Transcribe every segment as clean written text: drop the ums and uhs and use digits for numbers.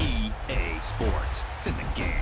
EA Sports. It's in the game.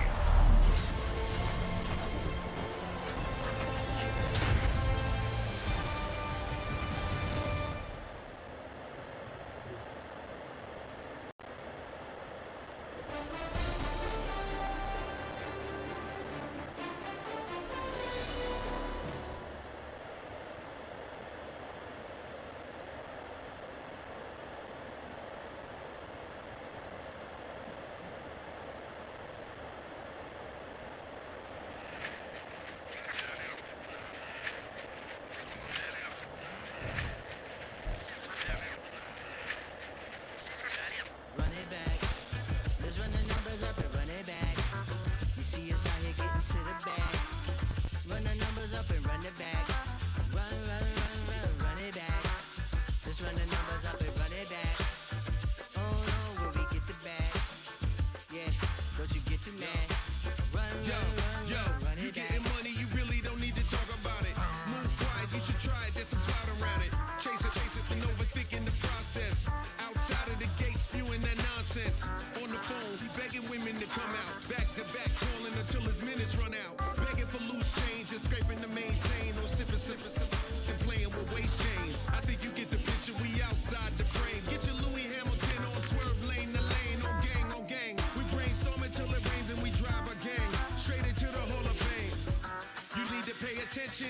I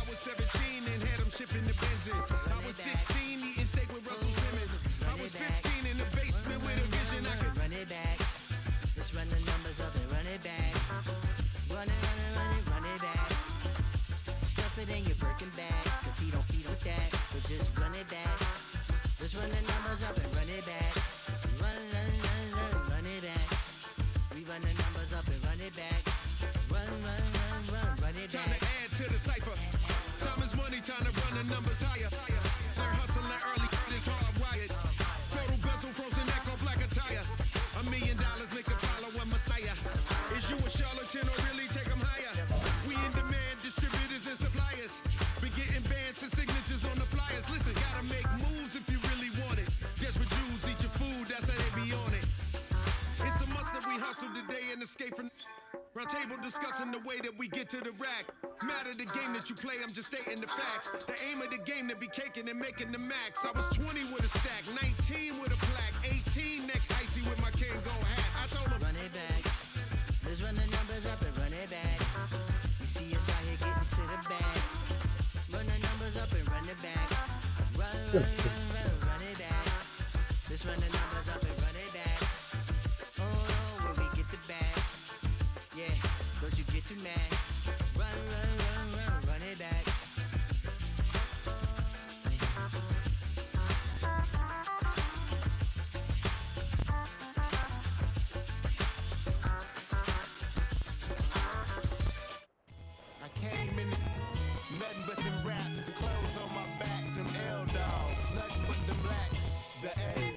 was 17 and had them shipping the Benzin. I was 16 eating steak with Russell Simmons. I was 15 in the basement with a vision. I could run it back. Let's run the numbers up and run it back. Run it back. Stuff it in your Birkin bag, cause he don't with that. So just run it back. Let's run the numbers up and run it back. Run it back. We run the numbers up and run it back. Run it back. Time to add to the cipher. Time is money, time to run the numbers higher. Learn hustling early, this hardwired. Photo bezel, frozen neck off like a tire. $1 million make a follow a messiah. Is you a charlatan or really take them higher? We in demand, distributors and suppliers. Be getting bands and signatures on the flyers. Listen, gotta make moves if you really want it. Desperate Jews eat your food, that's how they be on it. It's a must that we hustle today and escape from round table discussing the way that we get to the rack. Matter the game that you play, I'm just stating the facts. The aim of the game to be caking and making the max. I was 20 with a stack, 19 with a plaque, 18 neck icy with my Kango hat. I told him, run it back. Let's run the numbers up and run it back. You see us out here getting to the bag. Run the numbers up and run it back. Run it back. Let's run the numbers up and run it back. Oh, when we get the bag. Yeah, don't you get too mad. Run it back. I came in nothing but them raps, the clothes on my back, them L-dogs, nothing but the blacks, the A,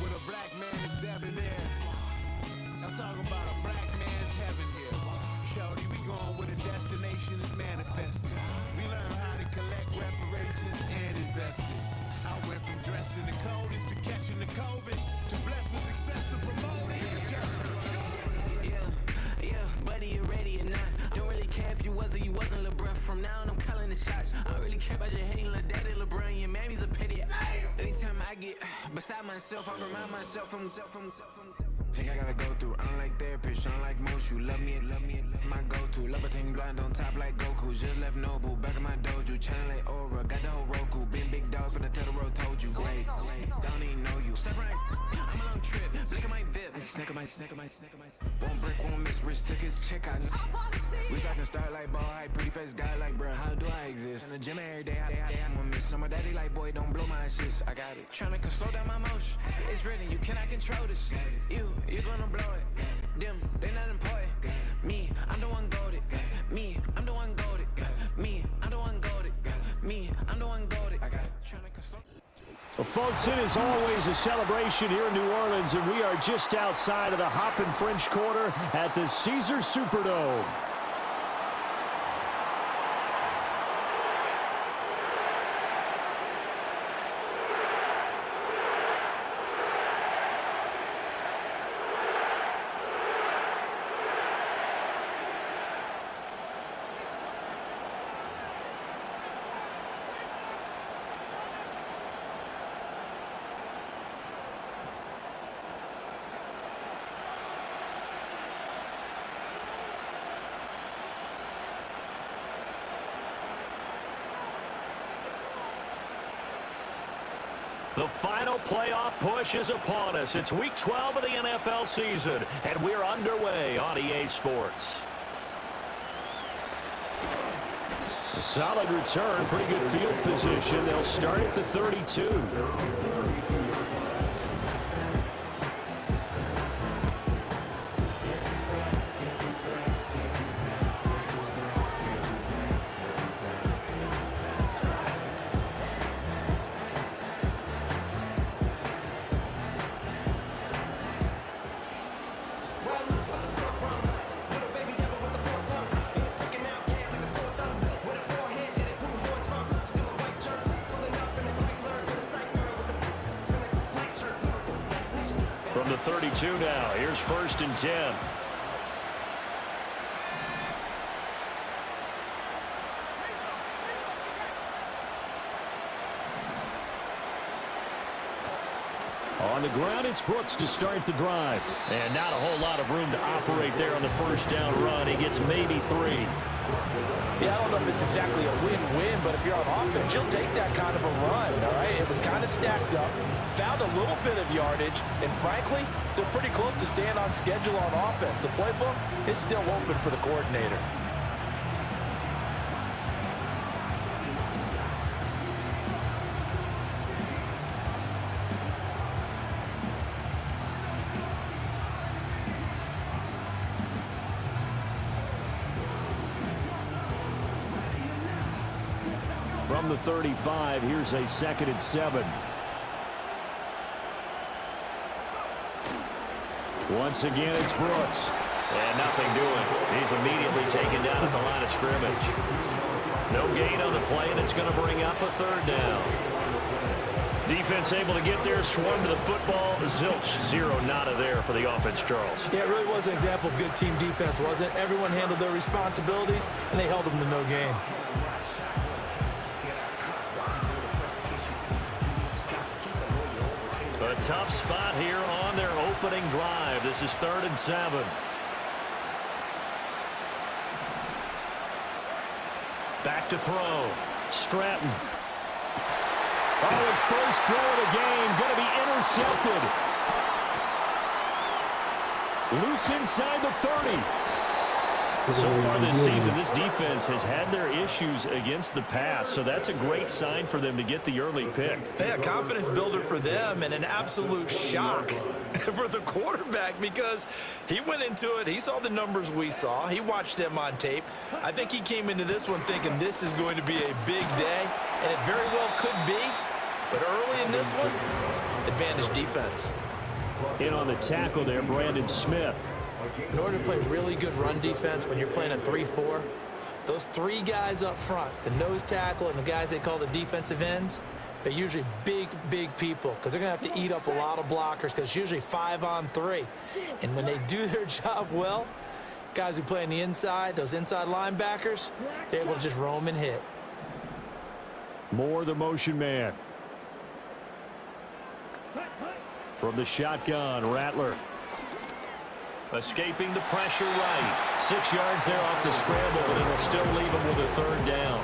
with a black man is dabbing in. I'm talking about a black man's heaven here. Shorty, we going where the destination is manifested. We learn how to collect reparations and invest it. I went from dressing the coldest to catching the COVID, to blessed with success to promoting to just go. Yeah, buddy, you ready or not? Don't really care if you was or you wasn't LeBron. From now on, I'm calling the shots. I don't really care about your hating little daddy LeBron. Your mammy's a pity. Anytime I get beside myself, I remind myself from think I gotta go through. I don't like therapists, I don't like most. You love me, my go-to. Love a thing blind on top like Goku. Just left Nobu, back in my dojo. Channel like Aura, got the whole Roku. Been big dog from the tell the road told you. Wait, don't even know you. Step right, I'm a long trip. Blink of my VIP. Snack of my. One brick, one miss. Rich took his check out. We talking start like ball hype. Pretty face guy like, bruh, how do I exist? In the gym every day, I one miss. So my daddy like, boy, don't blow my assist. I got it. Tryna slow down my motion. It's written, you cannot control this. You gonna blow it. Them, they not important. Me, I'm the one golded. Me, I'm the one golded. Me, I'm the one golded. Me, I'm the one golded. I got it. Well, folks, it is always a celebration here in New Orleans, and we are just outside of the Hoppin' French Quarter at the Caesars Superdome. The final playoff push is upon us. It's Week 12 of the NFL season, and we're underway on EA Sports. A solid return, pretty good field position. They'll start at the 32. From the 32 now, here's 1st and 10. On the ground, it's Brooks to start the drive. And not a whole lot of room to operate there on the first down run. He gets maybe 3. Yeah, I don't know if it's exactly a win-win, but if you're on offense, you'll take that kind of a run, all right? It was kind of stacked up, found a little bit of yardage, and frankly, they're pretty close to staying on schedule on offense. The playbook is still open for the coordinator. From the 35, here's a 2nd and 7. Once again, it's Brooks. And nothing doing. He's immediately taken down at the line of scrimmage. No gain on the play, and it's going to bring up a 3rd down. Defense able to get there, swarm to the football. Zilch, 0 nada there for the offense, Charles. Yeah, it really was an example of good team defense, wasn't it? Everyone handled their responsibilities, and they held them to no gain. A tough spot here on their opening drive. This is 3rd and 7. Back to throw. Stratton. Oh, his first throw of the game. Going to be intercepted. Loose inside the 30. So far this season, this defense has had their issues against the pass, so that's a great sign for them to get the early pick. Yeah, a confidence builder for them and an absolute shock for the quarterback because he went into it. He saw the numbers we saw. He watched them on tape. I think he came into this one thinking this is going to be a big day, and it very well could be. But early in this one, advantage defense. In on the tackle there, Brandon Smith. In order to play really good run defense when you're playing a 3-4, those 3 guys up front, the nose tackle and the guys they call the defensive ends, they're usually big, big people because they're going to have to eat up a lot of blockers because it's usually 5-on-3. And when they do their job well, guys who play on the inside, those inside linebackers, they're able to just roam and hit. More the motion man. From the shotgun, Rattler. Escaping the pressure right. 6 yards there off the scramble, but it'll still leave him with a 3rd down.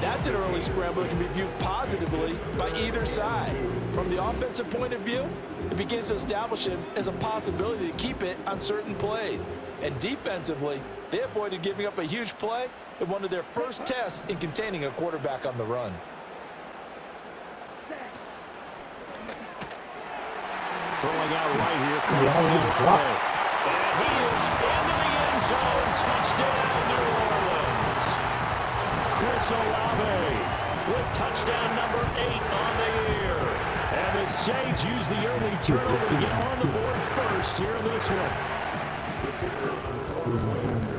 That's an early scramble that can be viewed positively by either side. From the offensive point of view, it begins to establish him as a possibility to keep it on certain plays. And defensively, they avoided giving up a huge play in one of their first tests in containing a quarterback on the run. Throwing out right here. And he is into the end zone. Touchdown, New Orleans. Chris Olave with touchdown number 8 on the year. And the Saints use the early turnover to get on the board first here in this one.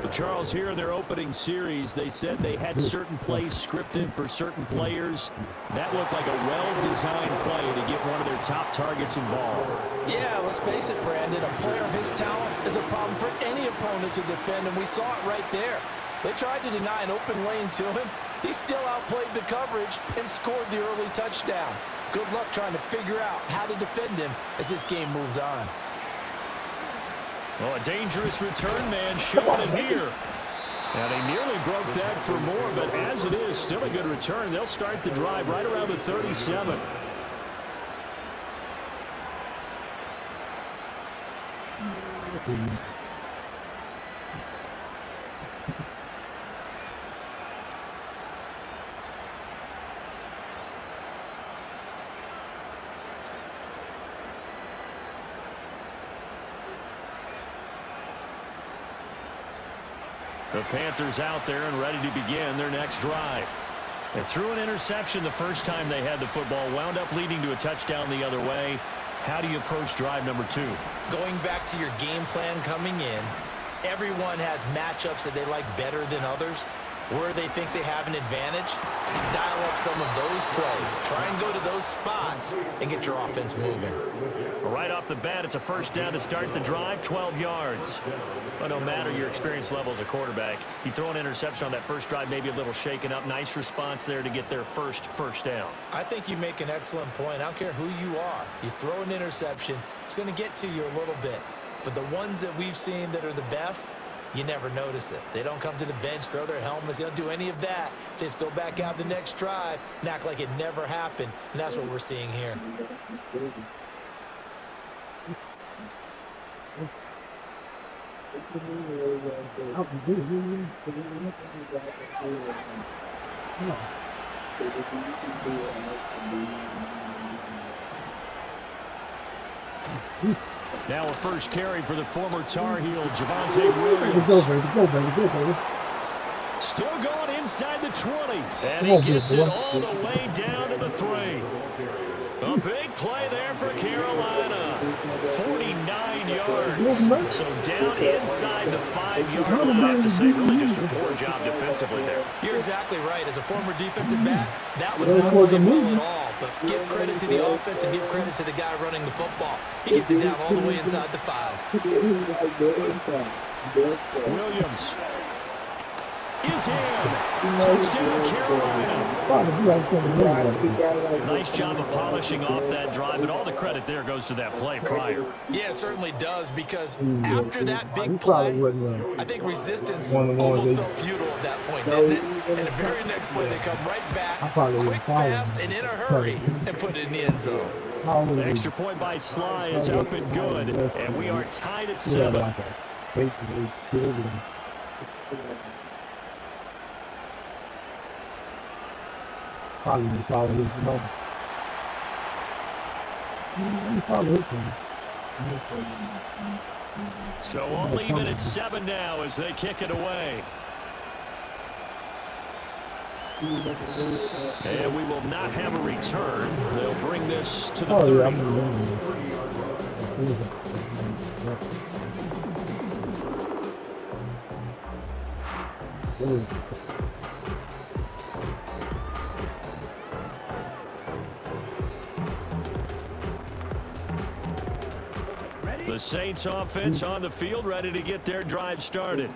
Charles, here in their opening series, they said they had certain plays scripted for certain players. That looked like a well-designed play to get one of their top targets involved. Yeah, let's face it, Brandon. A player of his talent is a problem for any opponent to defend, and we saw it right there. They tried to deny an open lane to him. He still outplayed the coverage and scored the early touchdown. Good luck trying to figure out how to defend him as this game moves on. Well, a dangerous return man showing it here. And he nearly broke that for more, but as it is, still a good return. They'll start the drive right around the 37. The Panthers out there and ready to begin their next drive. They threw an interception the first time they had the football, wound up leading to a touchdown the other way. How do you approach drive number 2? Going back to your game plan coming in, everyone has matchups that they like better than others. Where they think they have an advantage, dial up some of those plays. Try and go to those spots and get your offense moving. Right off the bat, it's a first down to start the drive, 12 yards. But no matter your experience level as a quarterback, you throw an interception on that first drive, maybe a little shaken up. Nice response there to get their first down. I think you make an excellent point. I don't care who you are. You throw an interception, it's going to get to you a little bit. But the ones that we've seen that are the best, you never notice it. They don't come to the bench, throw their helmets. They don't do any of that. They just go back out the next drive and act like it never happened. And that's what we're seeing here. Now a first carry for the former Tar Heel, Javonte Williams. Go, baby. Still going inside the 20. And he gets it all the way down to the 3. A big play there for Carolina. 49 yards. So down inside the 5-yard line. I have to say, really just a poor job defensively there. You're exactly right. As a former defensive back, that was not playing well at all. But give credit to the offense and give credit to the guy running the football. He gets it down all the way inside the 5. Williams is in. Touchdown, Carolina. Nice job of polishing off that drive, but all the credit there goes to that play prior. Yeah, it certainly does, because after that big play, I think resistance almost felt futile at that point, didn't it? And the very next play, they come right back, quick, fast, and in a hurry, and put it in the end zone. The extra point by Sly is up and good, and we are tied at 7. So we'll leave it at 7 now as they kick it away. And we will not have a return. They'll bring this to the 30. The Saints offense on the field, ready to get their drive started.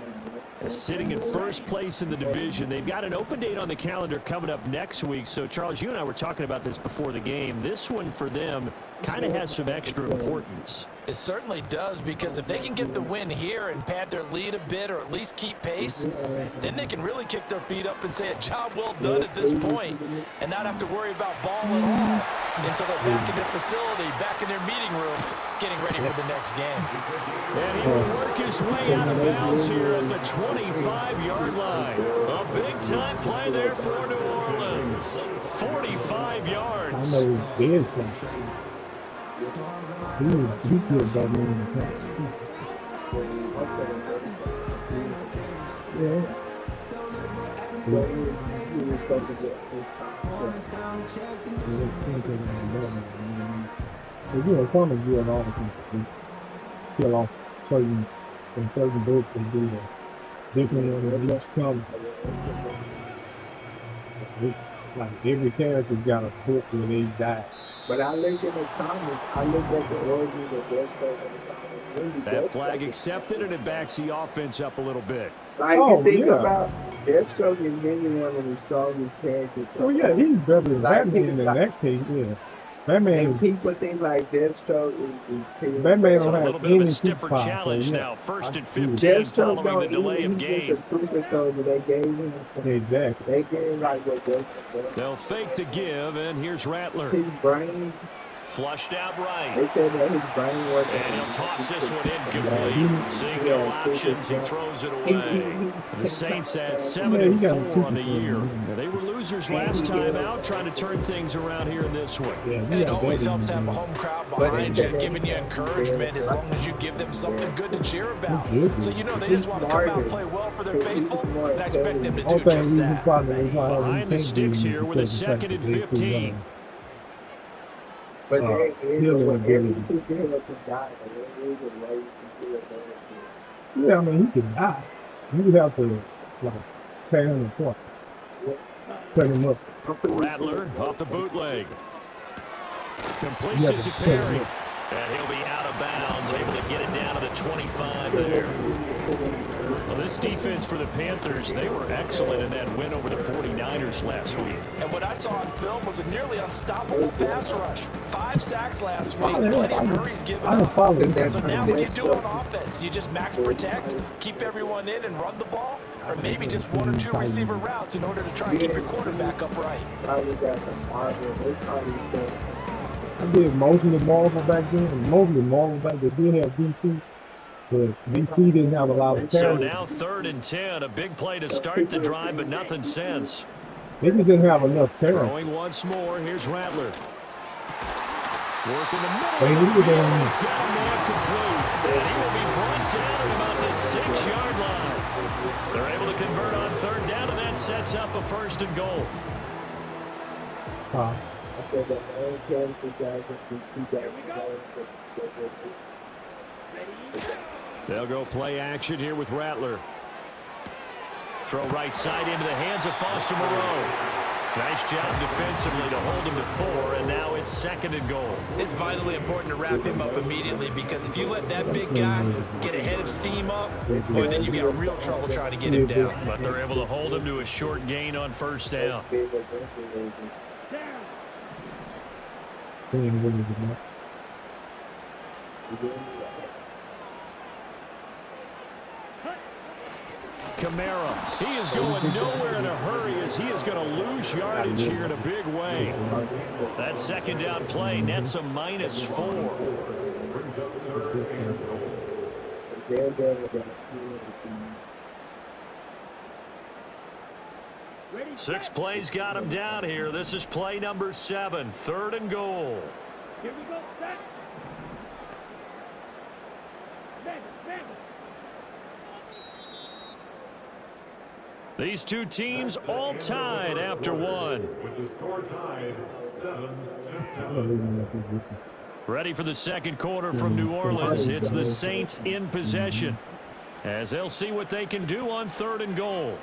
Sitting in first place in the division. They've got an open date on the calendar coming up next week. So, Charles, you and I were talking about this before the game. This one for them kind of has some extra importance. It certainly does, because if they can get the win here and pad their lead a bit, or at least keep pace, then they can really kick their feet up and say a job well done at this point, and not have to worry about ball at all until they're back in their facility, back in their meeting room, getting ready for the next game. And he will work his way out of bounds here at the 25-yard line. A big-time play there for New Orleans. 45 yards. I know he did something. He did that in the past. Yeah. But you know, some of you and all the people kill off certain books they do different when they just come. Like every character's got a book where they die. But I look at the comics, I look at the origins of Deathstroke and the comics. That flag accepted, and it backs the offense up a little bit. Like, you think about Deathstroke is genuine when he started his character. Oh, yeah, he's better than Batman in that case, yeah. Batman, and people think like Deathstroke is Batman don't have a little bit of a stiffer challenge now. 1st and 15 following the delay of game. He's just a super soldier they gave him. Exactly. They gave him like what Deathstroke. They'll fake the give, and here's Rattler. His brain Flushed out right. They said that his brain wasn't. And he'll toss this one incomplete. Seeing no options, he throws it away. The Saints at 7-4 on the year. They were losers last time out, trying to turn things around here in this one. And it always helps to have a home crowd behind you, giving you encouragement as long as you give them something good to cheer about. So you know they just want to come out and play well for their faithful, and I expect them to do just that. Behind the sticks here with a 2nd and 15. But there is a way every superhero can die, and there is a way you can do it. Yeah, I mean, he could die. You would have to, like, tear him apart. Set him up. Rattler off the bootleg. Completes it to Perry. And he'll be out of bounds, able to get it down to the 25 there. Well, this defense for the Panthers, they were excellent in that win over the 49ers last week. And what I saw on film was a nearly unstoppable pass rush. 5 sacks last week, plenty of hurries given up. So now what do you do on offense? You just max protect, keep everyone in and run the ball? Or maybe just 1 or 2 receiver routes in order to try and keep your quarterback upright? I did most of the Marvel back then, and most of the Marvel back then did have DC, but DC didn't have a lot of So talent. now 3rd and 10, a big play to start the drive, but nothing since. They just didn't have enough talent. Throwing once more, here's Rattler. Work in the middle Hey, of the look at field, that. he's got him more complete. And he will be brought down at about the 6-yard line. They're able to convert on 3rd down, and that sets up a 1st and goal. I said that man can for guys and see that. They'll go play action here with Rattler. Throw right side into the hands of Foster Moreau. Nice job defensively to hold him to 4, and now it's 2nd and goal. It's vitally important to wrap him up immediately because if you let that big guy get a head of steam up, boy, then you got real trouble trying to get him down. But they're able to hold him to a short gain on 1st down. Seeing what he's about. Kamara, he is going nowhere in a hurry as he is going to lose yardage here in a big way. That 2nd down play nets a -4. 6 plays got him down here. This is play number 7, 3rd and goal. Here we go, set. These two teams all tied after 1. Ready for the 2nd quarter from New Orleans. It's the Saints in possession as they'll see what they can do on 3rd and goal.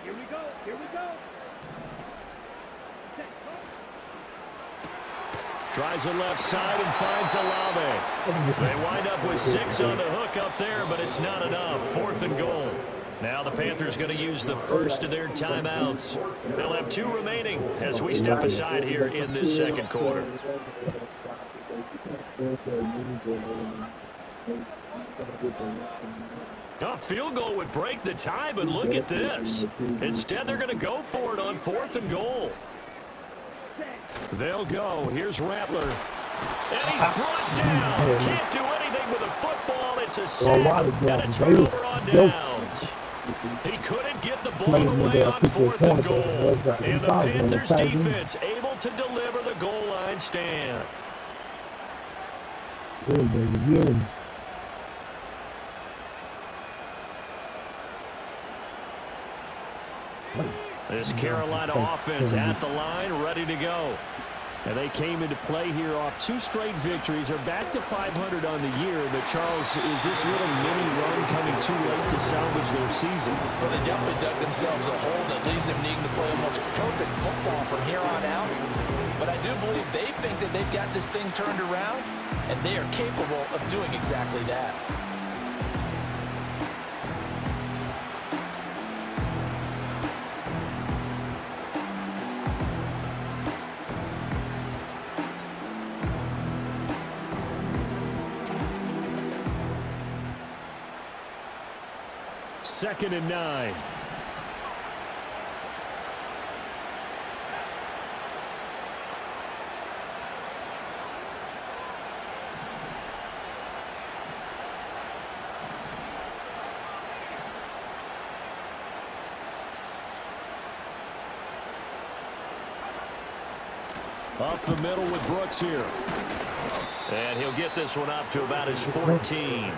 Here we go, here we go. Tries the left side and finds Olave. They wind up with 6 on the hook up there, but it's not enough. 4th and goal. Now the Panthers going to use the first of their timeouts. They'll have 2 remaining as we step aside here in this 2nd quarter. A field goal would break the tie, but look at this. Instead, they're going to go for it on 4th and goal. They'll go. Here's Rattler. And he's brought down. Can't do anything with a football. It's a sack and a turnover on downs. He couldn't get the ball away on 4th and goal. And the Panthers defense able to deliver the goal line stand. This Carolina offense at the line, ready to go. And they came into play here off 2 straight victories. They're back to 500 on the year. But, Charles, is this little mini run coming too late to salvage their season? Well, they definitely dug themselves a hole that leaves them needing to play almost perfect football from here on out. But I do believe they think that they've got this thing turned around, and they are capable of doing exactly that. 2nd and 9. Up the middle with Brooks here. And he'll get this one up to about his 14.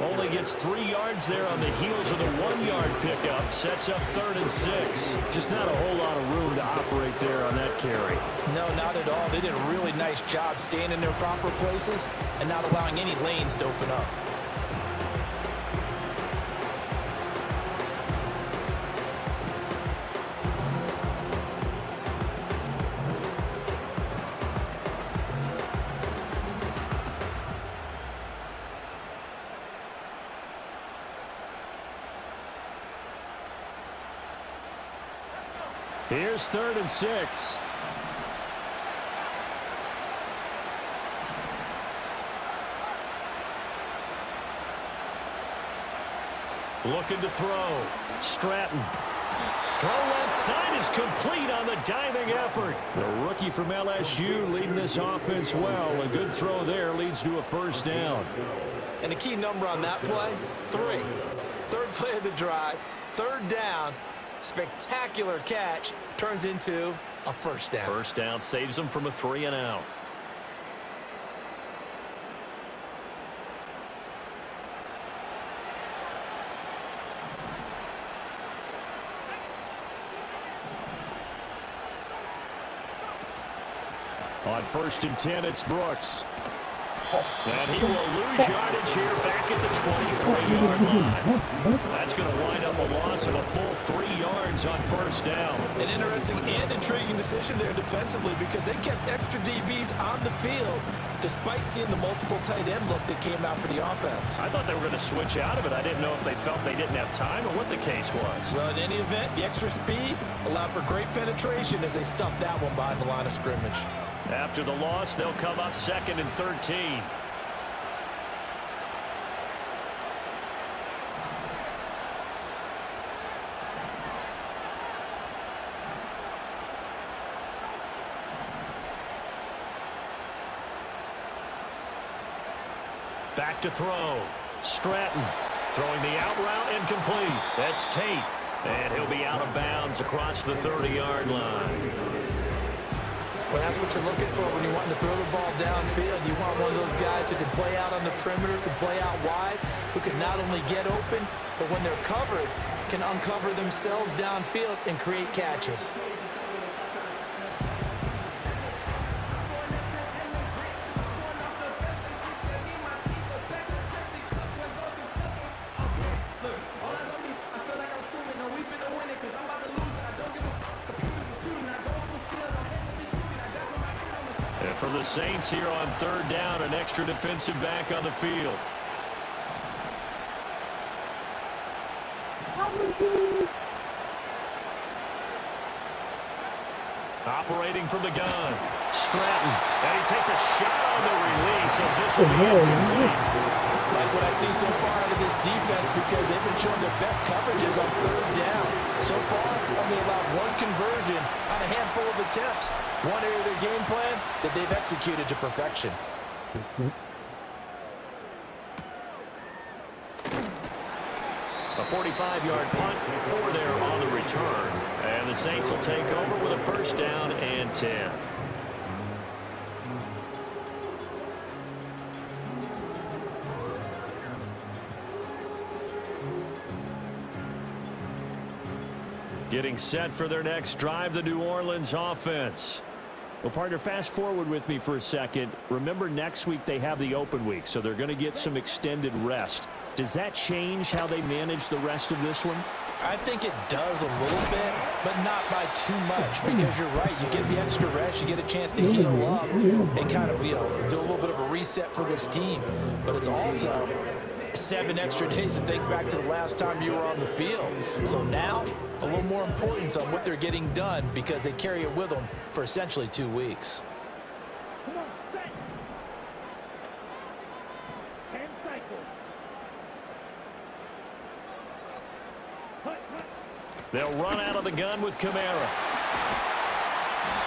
Only gets 3 yards there on the heels of the 1-yard pickup. Sets up 3rd and 6. Just not a whole lot of room to operate there on that carry. No, not at all. They did a really nice job staying in their proper places and not allowing any lanes to open up. Here's 3rd and 6. Looking to throw. Stratton. Throw left side is complete on the diving effort. The rookie from LSU leading this offense well. A good throw there leads to a 1st down. And the key number on that play, 3. 3rd play of the drive, 3rd down. Spectacular catch turns into a 1st down. 1st down saves them from a 3 and out. On 1st and 10, it's Brooks. And he will lose yardage here back at the 23-yard line. That's going to wind up a loss of a full 3 yards on 1st down. An interesting and intriguing decision there defensively because they kept extra DBs on the field despite seeing the multiple tight end look that came out for the offense. I thought they were going to switch out of it. I didn't know if they felt they didn't have time or what the case was. Well, in any event, the extra speed allowed for great penetration as they stuffed that one behind the line of scrimmage. After the loss, they'll come up 2nd and 13. Back to throw. Stratton throwing the out route incomplete. That's Tate. And he'll be out of bounds across the 30-yard line. Well, that's what you're looking for when you want to throw the ball downfield. You want one of those guys who can play out on the perimeter, can play out wide, who can not only get open, but when they're covered, can uncover themselves downfield and create catches. For the Saints here on 3rd down, an extra defensive back on the field. Operating from the gun. Stratton. And he takes a shot on the release as this will be incomplete. Like what I see so far out of this defense because they've been showing their best coverages on 3rd down. So far, only allowed 1 conversion on a handful of attempts. One area of their game plan that they've executed to perfection. A 45-yard punt before they're on the return. And the Saints will take over with a 1st down and 10. Getting set for their next drive, the New Orleans offense. Well, partner, fast forward with me for a second. Remember, next week they have the open week, so they're going to get some extended rest. Does that change how they manage the rest of this one? I think it does a little bit, but not by too much because you're right. You get the extra rest. You get a chance to heal up and kind of, do a little bit of a reset for this team. But it's also 7 extra days to think back to the last time you were on the field. So now, a little more importance on what they're getting done because they carry it with them for essentially 2 weeks. Come on, set. And cycle. They'll run out of the gun with Kamara.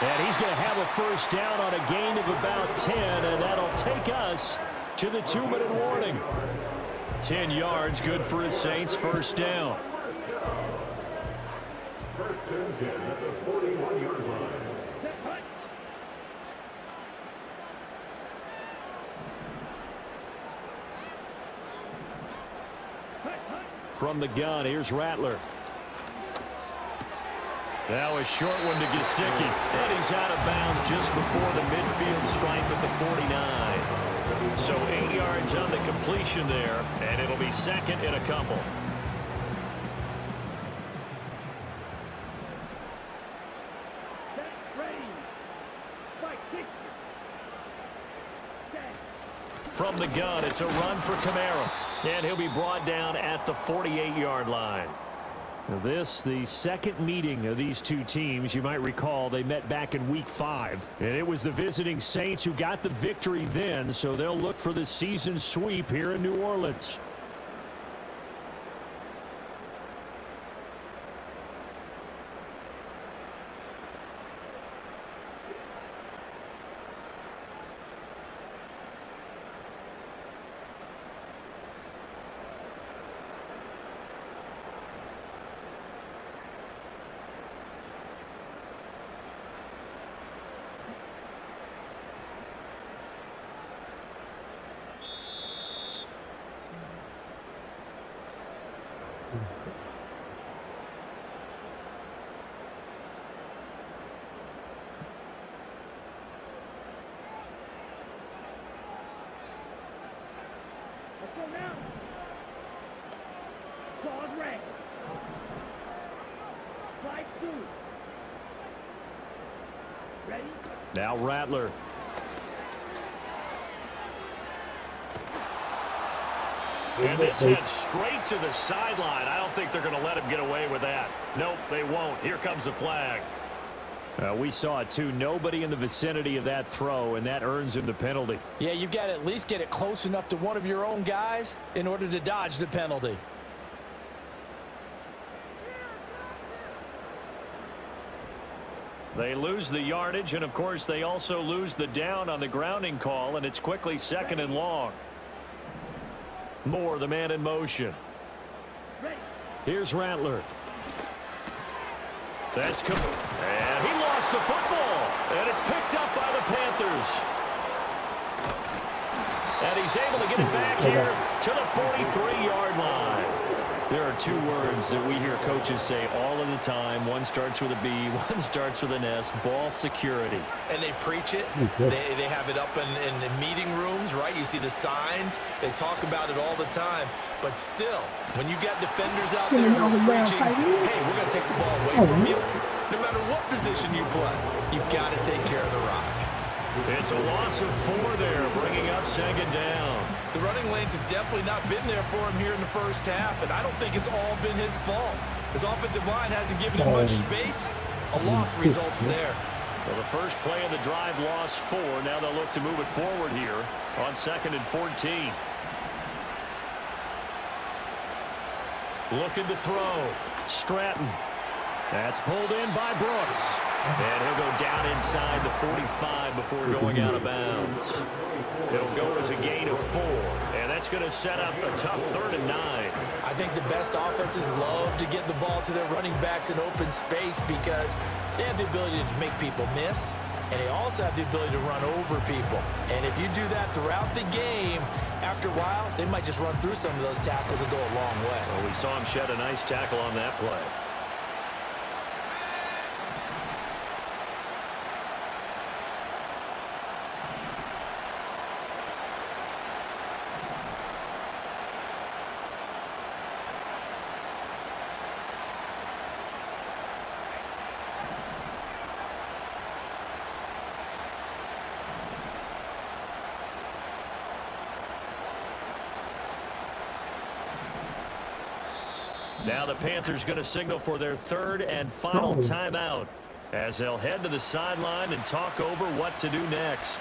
And he's going to have a first down on a gain of about 10, and that'll take us to the 2-minute warning. 10 yards, good for his Saints, first down. First and 10 at the 41-yard line. From the gun, here's Rattler. Now a short one to Gesicki. And he's out of bounds just before the midfield stripe at the 49. So 8 yards on the completion there, and it'll be second and a couple. From the gun, it's a run for Kamara. And he'll be brought down at the 48-yard line. This, the second meeting of these two teams. You might recall they met back in Week 5. And it was the visiting Saints who got the victory then, so they'll look for the season sweep here in New Orleans. Let's go now. Guard red. Slide through. Ready? Now Rattler. And this head straight to the sideline. I don't think they're going to let him get away with that. Nope, they won't. Here comes the flag. We saw it too. Nobody in the vicinity of that throw, and that earns him the penalty. Yeah, you've got to at least get it close enough to one of your own guys in order to dodge the penalty. They lose the yardage, and of course they also lose the down on the grounding call, and it's quickly second and long. Moore, the man in motion. Here's Rattler. That's and he lost the football, and it's picked up by the Panthers. And he's able to get it back here to the 43-yard line. There are two words that we hear coaches say all of the time. One starts with a B, one starts with an S, ball security. And they preach it. They have it up in meeting rooms, right? You see the signs. They talk about it all the time. But still, when you got defenders out there who are preaching, hey, we're going to take the ball away from you. No matter what position you play, you've got to take care of the rock. It's a loss of 4 there, bringing up second down. The running lanes have definitely not been there for him here in the first half, and I don't think it's all been his fault. His offensive line hasn't given him much space. A loss results there. Well, the first play of the drive lost 4. Now they'll look to move it forward here on 2nd and 14. Looking to throw. Stratton. That's pulled in by Brooks. And he'll go down inside the 45 before going out of bounds. It'll go as a gain of 4. And that's going to set up a tough 3rd and 9. I think the best offenses love to get the ball to their running backs in open space because they have the ability to make people miss. And they also have the ability to run over people. And if you do that throughout the game, after a while, they might just run through some of those tackles and go a long way. Well, we saw him shed a nice tackle on that play. Now the Panthers going to signal for their 3rd and final timeout as they'll head to the sideline and talk over what to do next.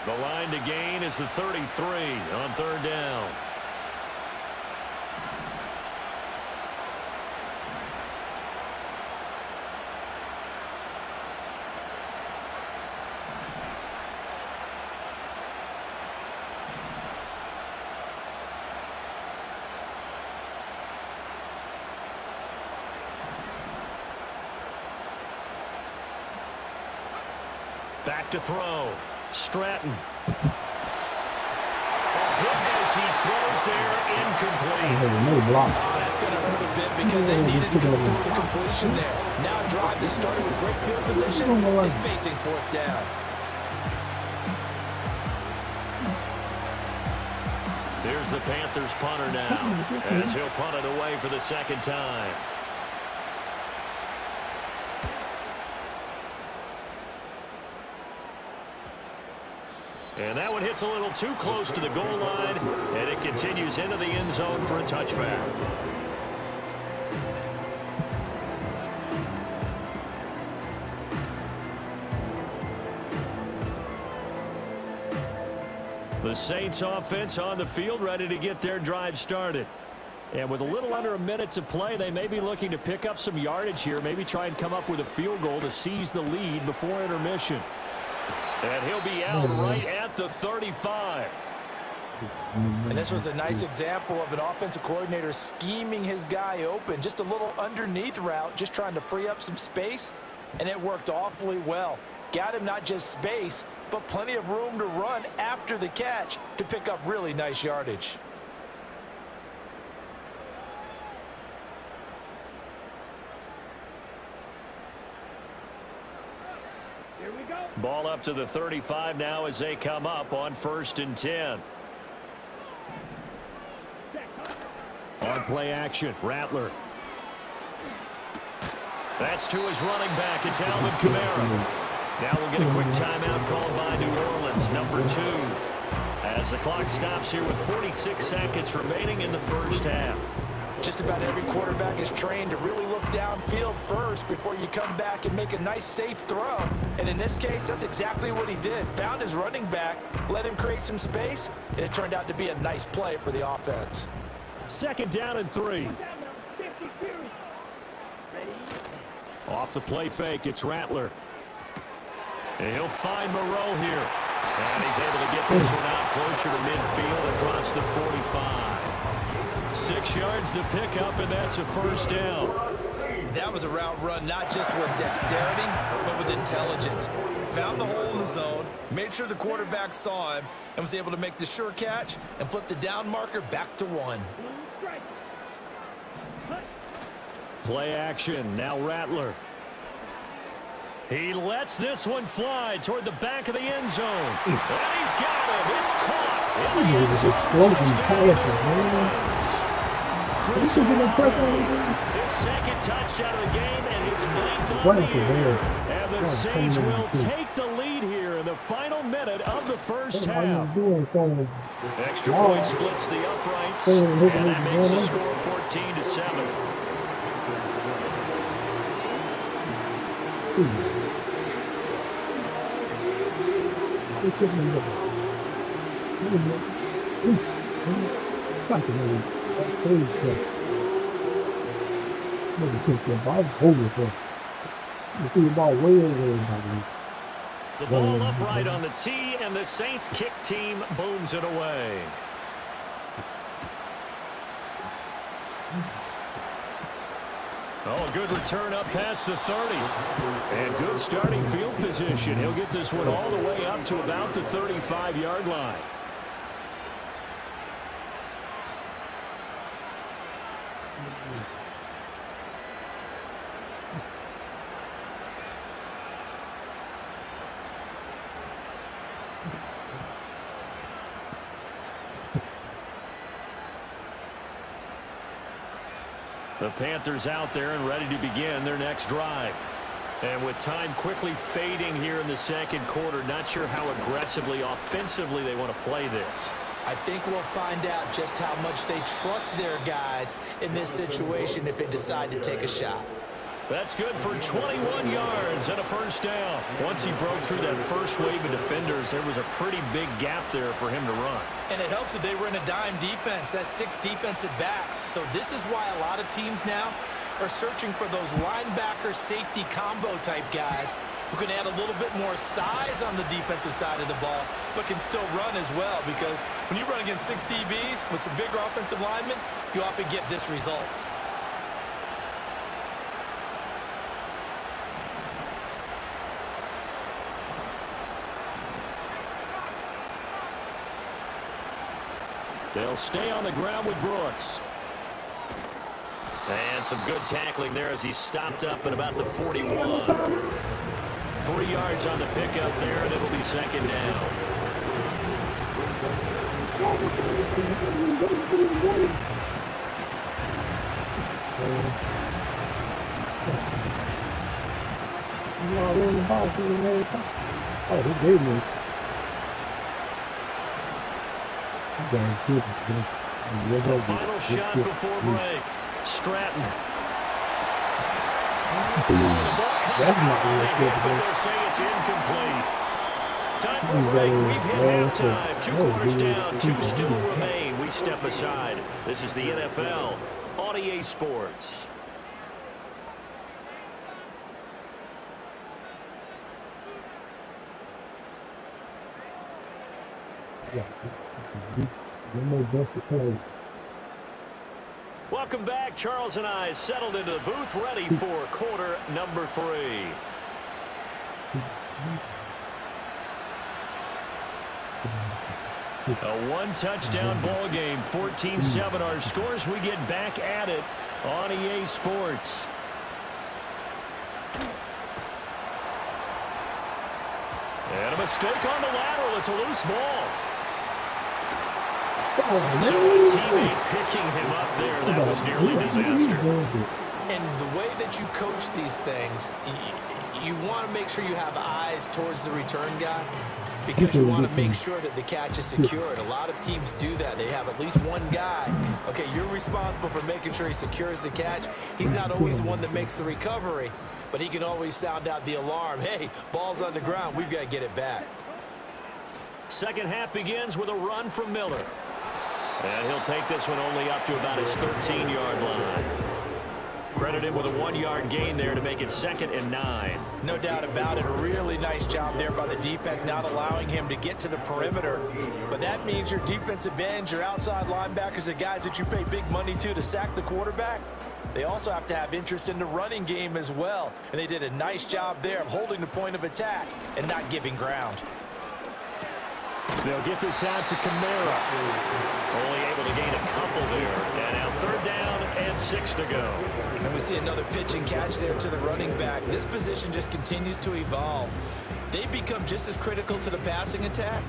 The line to gain is the 33 on 3rd down. Back to throw. Stratton. A hit as he throws there, incomplete. No block. Oh, that's going to hurt a bit because they needed to go through the completion there. Now a drive that started with great field position is facing 4th down. Here's the Panthers punter now as he'll punt it away for the 2nd time. And that one hits a little too close to the goal line, and it continues into the end zone for a touchback. The Saints offense on the field, ready to get their drive started. And with a little under a minute to play, they may be looking to pick up some yardage here, maybe try and come up with a field goal to seize the lead before intermission. And he'll be out right at the 35. And this was a nice example of an offensive coordinator scheming his guy open. Just a little underneath route, just trying to free up some space, and it worked awfully well. Got him not just space, but plenty of room to run after the catch to pick up really nice yardage. Here we go. Ball up to the 35 now as they come up on 1st and 10. On play action, Rattler. That's to his running back. It's Alvin Kamara. Now we'll get a quick timeout called by New Orleans, number 2. As the clock stops here with 46 seconds remaining in the 1st half. Just about every quarterback is trained to really look downfield first before you come back and make a nice, safe throw. And in this case, that's exactly what he did. Found his running back, let him create some space, and it turned out to be a nice play for the offense. 2nd down and 3. 50 period. Ready? Off the play fake, it's Rattler. And he'll find Moreau here. And he's able to get this one out closer to midfield across the 45. 6 yards the pickup, and that's a 1st down. That was a route run not just with dexterity, but with intelligence. Found the hole in the zone, made sure the quarterback saw him, and was able to make the sure catch and flip the down marker back to 1. Strike. Cut. Play action, now Rattler. He lets this one fly toward the back of the end zone. And he's got him. It's caught in the end zone. Chris his 2nd touchdown of the game and his 9th on the year. And the Saints will take the lead here in the final minute of the 1st half. Extra point splits the uprights, and that makes the score 14-7. The ball upright on the tee, and the Saints kick team booms it away. Oh, a good return up past the 30. And good starting field position. He'll get this one all the way up to about the 35-yard line. The Panthers out there and ready to begin their next drive. And with time quickly fading here in the 2nd quarter, not sure how aggressively, offensively they want to play this. I think we'll find out just how much they trust their guys in this situation if they decide to take a shot. That's good for 21 yards and a first down. Once he broke through that first wave of defenders, there was a pretty big gap there for him to run. And it helps that they were in a dime defense. That's 6 defensive backs. So this is why a lot of teams now are searching for those linebacker safety combo type guys who can add a little bit more size on the defensive side of the ball, but can still run as well, because when you run against 6 DBs with some bigger offensive linemen, you often get this result. They'll stay on the ground with Brooks. And some good tackling there as he stopped up at about the 41. 3 yards on the pickup there, and it'll be second down. Oh, he gave me. The final shot before break. Stratton. The ball comes out on the hit, but they'll say it's incomplete. Time for break. We've hit halftime. 2 quarters down. 2 still remain. We step aside. This is the NFL on EA Sports. Welcome back. Charles and I settled into the booth, ready for quarter number 3. A 1-touchdown ball game, 14-7 our scores. We get back at it on EA Sports. And a mistake on the lateral. It's a loose ball. So a teammate picking him up there. That was nearly disaster. And the way that you coach these things, you want to make sure you have eyes towards the return guy, because you want to make sure that the catch is secured. A lot of teams do that. They have at least one guy. Okay, you're responsible for making sure he secures the catch. He's not always the one that makes the recovery, but he can always sound out the alarm. Hey, ball's on the ground. We've got to get it back. Second half begins with a run from Miller. And he'll take this one only up to about his 13-yard line. Credit him with a 1-yard gain there to make it 2nd and 9. No doubt about it. A really nice job there by the defense, not allowing him to get to the perimeter. But that means your defensive ends, your outside linebackers, the guys that you pay big money to sack the quarterback, they also have to have interest in the running game as well. And they did a nice job there of holding the point of attack and not giving ground. They'll get this out to Kamara. Only able to gain a couple there. And now 3rd down and 6 to go. And we see another pitch and catch there to the running back. This position just continues to evolve. They become just as critical to the passing attack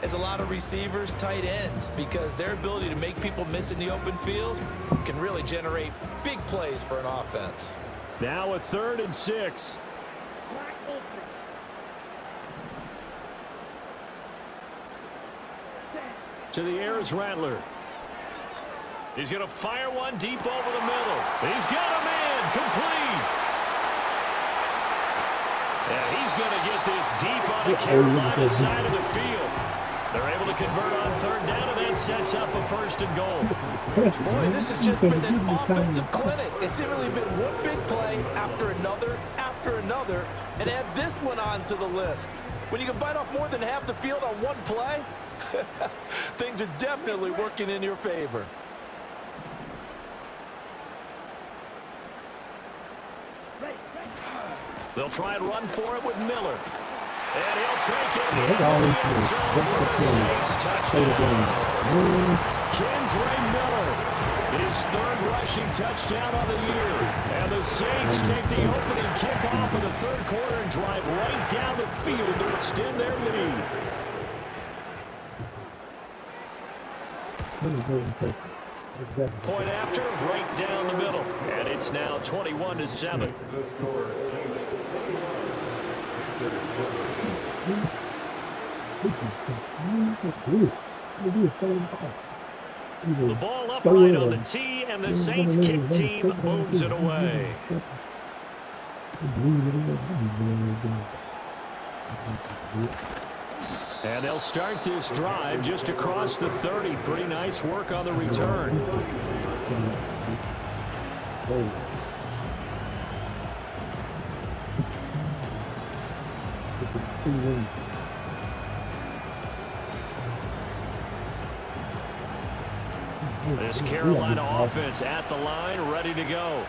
as a lot of receivers, tight ends, because their ability to make people miss in the open field can really generate big plays for an offense. Now a 3rd and 6. To the air is Rattler. He's going to fire one deep over the middle. He's got a man complete. And he's going to get this deep on the Carolina side of the field. They're able to convert on 3rd down, and that sets up a 1st and goal. Boy, this has just been an offensive clinic. It's seemingly been one big play after another, and add this one onto the list. When you can bite off more than half the field on one play, things are definitely working in your favor. They'll try and run for it with Miller. And he'll take it in the end zone for the Saints touchdown. Kendre Miller, his 3rd rushing touchdown of the year. And the Saints take the opening kickoff of the 3rd quarter and drive right down the field to extend their lead. Point after, right down the middle. And it's now 21-7. The ball upright on the tee, and the Saints kick team moves it away. And they'll start this drive just across the 30. Pretty nice work on the return. This Carolina offense at the line, ready to go.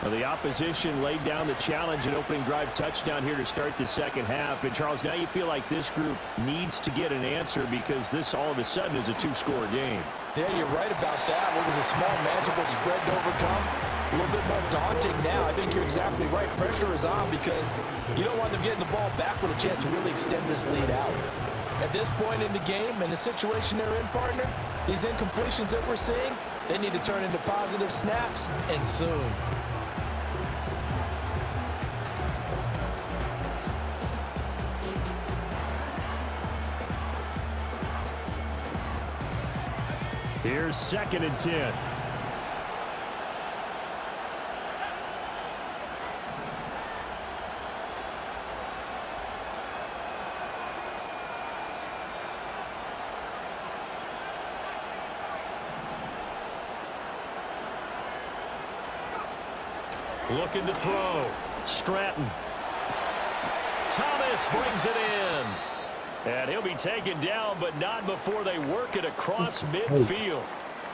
Well, the opposition laid down the challenge and opening drive touchdown here to start the second half. And, Charles, now you feel like this group needs to get an answer because this all of a sudden is a two-score game. Yeah, you're right about that. It was a small, manageable spread to overcome. A little bit more daunting now. I think you're exactly right. Pressure is on because you don't want them getting the ball back with a chance to really extend this lead out. At this point in the game and the situation they're in, partner, these incompletions that we're seeing, they need to turn into positive snaps, and soon. Here's 2nd and 10. Looking to throw. Stratton. Thomas brings it in. And he'll be taken down, but not before they work it across midfield.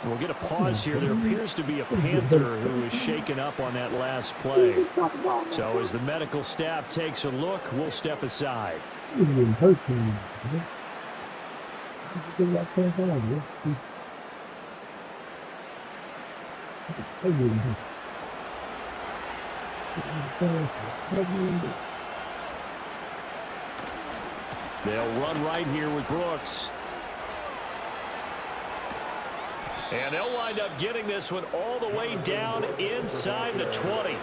We'll get a pause here. There appears to be a Panther who is shaken up on that last play. So as the medical staff takes a look, we'll step aside. They'll run right here with Brooks. And they'll wind up getting this one all the way down inside the 20.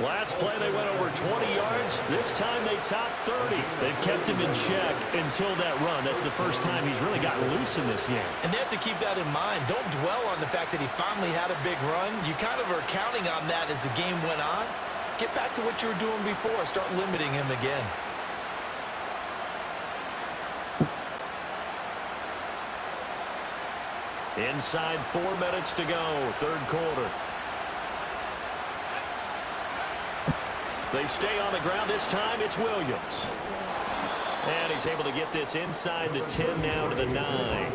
Last play they went over 20 yards. This time they topped 30. They've kept him in check until that run. That's the first time he's really gotten loose in this game. And they have to keep that in mind. Don't dwell on the fact that he finally had a big run. You kind of are counting on that as the game went on. Get back to what you were doing before. Start limiting him again. Inside 4 minutes to go, third quarter. They stay on the ground. This time it's Williams. And he's able to get this inside the 10 now to the 9.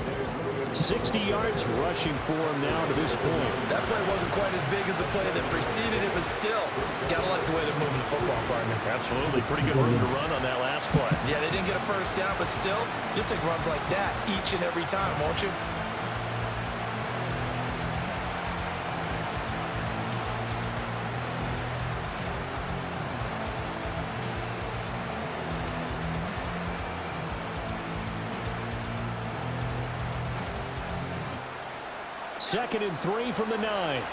60 yards rushing for him now to this point. That play wasn't quite as big as the play that preceded it, but still, gotta like the way they're moving the football, partner. Absolutely. Pretty good room to run on that last play. Yeah, they didn't get a first down, but still, you'll take runs like that each and every time, won't you? Second and 3 from the 9.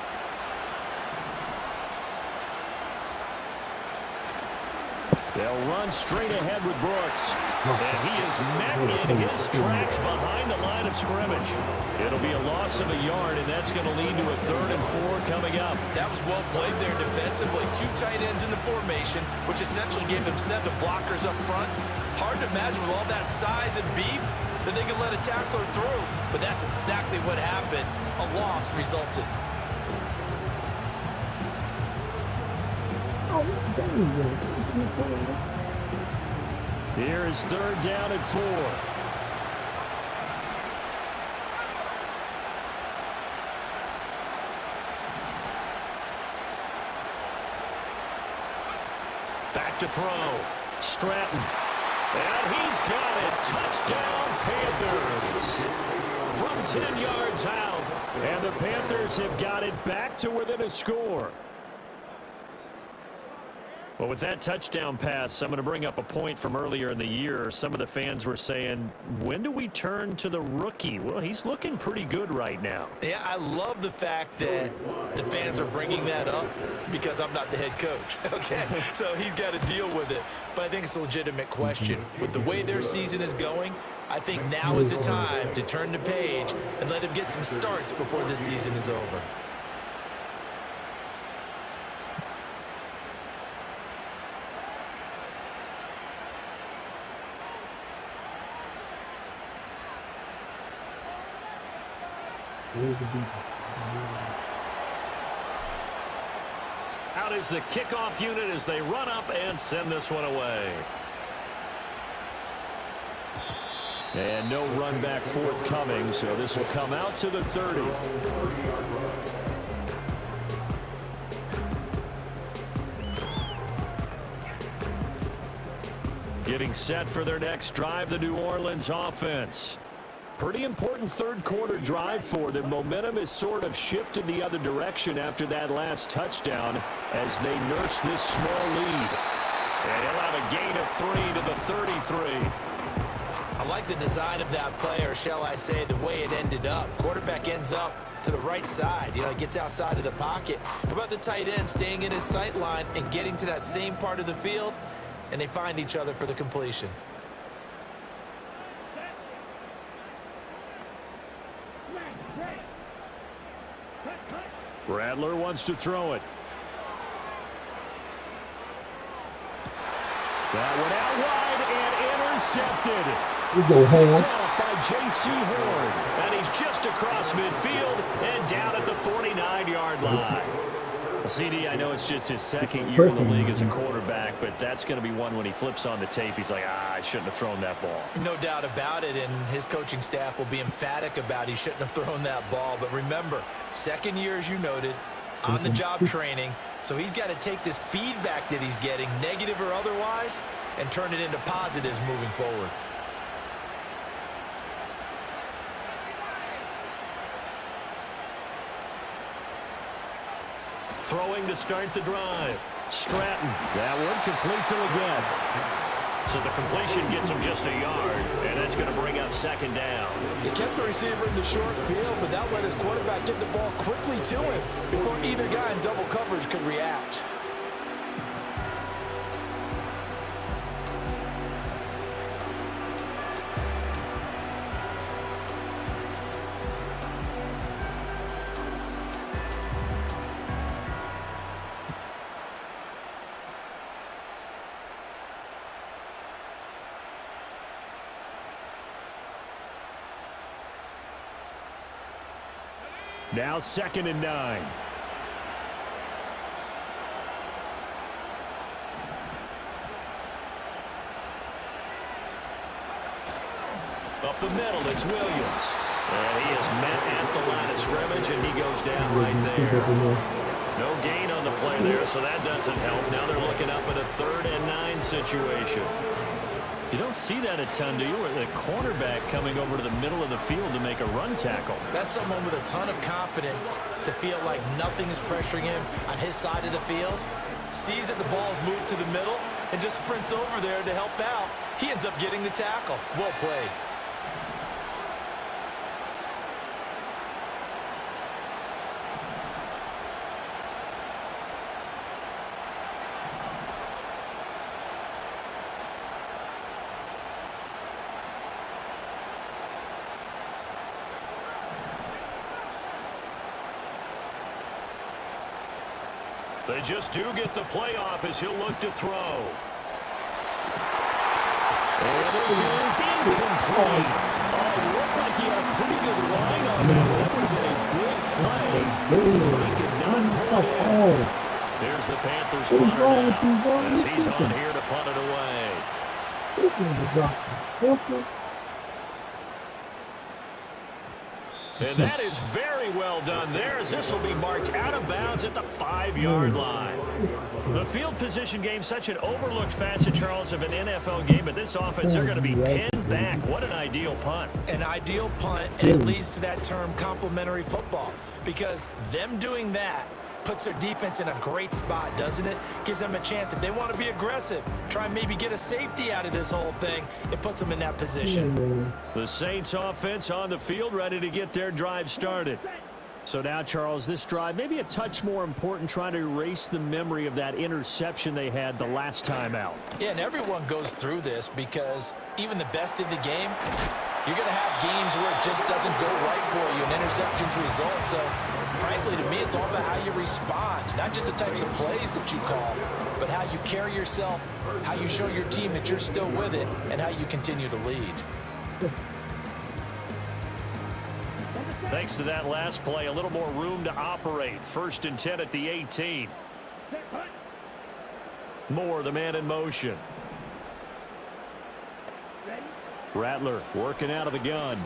They'll run straight ahead with Brooks. And he is met in his tracks behind the line of scrimmage. It'll be a loss of a yard, and that's going to lead to a 3rd and 4 coming up. That was well played there defensively. 2 tight ends in the formation, which essentially gave them 7 blockers up front. Hard to imagine with all that size and beef that they could let a tackler through. But that's exactly what happened. A loss resulted. Here is 3rd down and 4. Back to throw. Stratton. And he's got it. Touchdown, Panthers. From 10 yards out. And the Panthers have got it back to within a score. Well, with that touchdown pass, I'm going to bring up a point from earlier in the year. Some of the fans were saying, when do we turn to the rookie? Well, he's looking pretty good right now. Yeah, I love the fact that the fans are bringing that up because I'm not the head coach, okay? So he's got to deal with it. But I think it's a legitimate question. With the way their season is going, I think now is the time to turn the page and let him get some starts before this season is over. Out is the kickoff unit as they run up and send this one away. And no run back forthcoming, so this will come out to the 30. Getting set for their next drive, the New Orleans offense. Pretty important third quarter drive for them. Momentum has sort of shifted the other direction after that last touchdown as they nurse this small lead. And he'll have a gain of 3 to the 33. I like the design of that play, or shall I say the way it ended up. Quarterback ends up to the right side. You know, gets outside of the pocket. How about the tight end staying in his sight line and getting to that same part of the field? And they find each other for the completion. Rattler wants to throw it. That one out wide and intercepted. Picked off by J.C. Horn. And he's just across midfield and down at the 49-yard line. Well, CD, I know it's just his second year in the league as a quarterback, but that's going to be one when he flips on the tape. He's like, I shouldn't have thrown that ball. No doubt about it, and his coaching staff will be emphatic about he shouldn't have thrown that ball. But remember, second year, as you noted, on-the-job training, so he's got to take this feedback that he's getting, negative or otherwise, and turn it into positives moving forward. Throwing to start the drive. Stratton. That one complete to Leggett. So the completion gets him just a yard, and that's going to bring up second down. He kept the receiver in the short field, but that let his quarterback get the ball quickly to him before either guy in double coverage could react. Now 2nd and 9. Up the middle, it's Williams. And he is met at the line of scrimmage, and he goes down right there. No gain on the play there, so that doesn't help. Now they're looking up at a 3rd and 9 situation. You don't see that a ton, do you? Or the cornerback coming over to the middle of the field to make a run tackle. That's someone with a ton of confidence to feel like nothing is pressuring him on his side of the field. Sees that the ball's moved to the middle and just sprints over there to help out. He ends up getting the tackle. Well played. They just do get the playoff as he'll look to throw. And this is incomplete. Oh, it looked like he had a pretty good line on that. That would have been a big play. He could not pull it in. There's the Panthers punter now, as he's on here to punt it away. And that is very well done there, as this will be marked out of bounds at the 5-yard line. The field position game, such an overlooked facet, Charles, of an NFL game, but this offense, they're going to be pinned back. What an ideal punt. An ideal punt, and it leads to that term complementary football, because them doing that puts their defense in a great spot, doesn't it? Gives them a chance. If they want to be aggressive, try and maybe get a safety out of this whole thing, it puts them in that position. The Saints offense on the field, ready to get their drive started. So now, Charles, this drive maybe a touch more important, trying to erase the memory of that interception they had the last time out. Yeah, and everyone goes through this, because even the best in the game, you're going to have games where it just doesn't go right for you, an interception's result. So, frankly, to me, it's all about how you respond, not just the types of plays that you call, but how you carry yourself, how you show your team that you're still with it, and how you continue to lead. Thanks to that last play, a little more room to operate. 1st and 10 at the 18. Moore, the man in motion. Rattler working out of the gun.